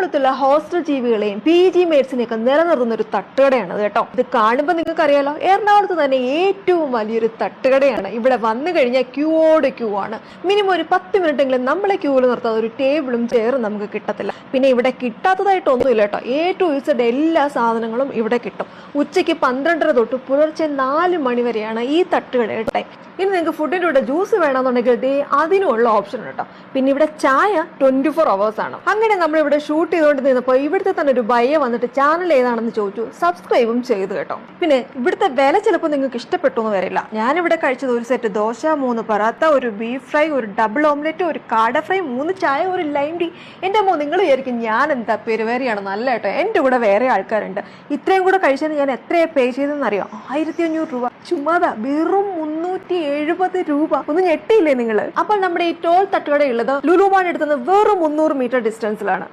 എറണാകുളത്തുള്ള hostel ജീവികളെയും PG മേറ്റ്സിനെയൊക്കെ നിലനിർത്തുന്ന ഒരു തട്ടുകടയാണ് കേട്ടോ. ഇത് കാണുമ്പോൾ നിങ്ങൾക്ക് അറിയാലോ, എറണാകുളത്ത് തന്നെ ഏറ്റവും വലിയൊരു തട്ടുകടയാണ്. ഇവിടെ വന്നു കഴിഞ്ഞാൽ ക്യൂയോട് ക്യൂ ആണ്. മിനിമം ഒരു 10 മിനിറ്റെങ്കിലും നമ്മളെ ക്യൂവിൽ നിർത്താതെ ഒരു ടേബിളും ചെയറും നമുക്ക് കിട്ടത്തില്ല. പിന്നെ ഇവിടെ കിട്ടാത്തതായിട്ടൊന്നുമില്ല കേട്ടോ. A to Z എല്ലാ സാധനങ്ങളും ഇവിടെ കിട്ടും. ഉച്ചയ്ക്ക് 12:30 തൊട്ട് പുലർച്ചെ 4 മണി വരെയാണ് ഈ തട്ടുകടയുടെ ടൈം. ഇനി നിങ്ങൾക്ക് ഫുഡിൻ്റെ കൂടെ ജ്യൂസ് വേണമെന്നുണ്ടെങ്കിൽ അതിനുള്ള ഓപ്ഷൻ ഉണ്ട് കേട്ടോ. പിന്നെ ഇവിടെ ചായ 24 hours ആണ്. അങ്ങനെ നമ്മളിവിടെ ഷൂട്ട് ചെയ്തുകൊണ്ട് നിന്നപ്പോൾ ഇവിടുത്തെ തന്നെ ഒരു ബയ്യ വന്നിട്ട് ചാനൽ ഏതാണെന്ന് ചോദിച്ചു. സബ്സ്ക്രൈബും ചെയ്തു കേട്ടോ. പിന്നെ ഇവിടുത്തെ വില ചിലപ്പോൾ നിങ്ങൾക്ക് ഇഷ്ടപ്പെട്ടു എന്ന് വരില്ല. ഞാനിവിടെ കഴിച്ചത് ഒരു സെറ്റ് ദോശ, 3 പറാത്ത, ഒരു ബീഫ് ഫ്രൈ, ഒരു ഡബിൾ ഓംലെറ്റ്, ഒരു കാട ഫ്രൈ, 3 ചായ, ഒരു ലൈം ടീ. എൻ്റെ അമ്മ, നിങ്ങൾ വിചാരിക്കും ഞാൻ എന്താ പെരുവേറിയാണ്. നല്ല കേട്ടോ, എൻ്റെ കൂടെ വേറെ ആൾക്കാരുണ്ട്. ഇത്രയും കൂടെ കഴിച്ചതിന് ഞാൻ എത്രയാണ് പേ ചെയ്തെന്ന് അറിയാം? 1500 രൂപ. ചുമ്മാതാ, വെറും 370 രൂപ. ഒന്ന് ഞെട്ടിയില്ലേ നിങ്ങൾ? അപ്പോൾ നമ്മുടെ ഈ ടോൾ തട്ടുകട ഉള്ളത് ലുലു മാൾ എടുത്തുനിന്ന് വെറും 300 മീറ്റർ ഡിസ്റ്റൻസിലാണ്.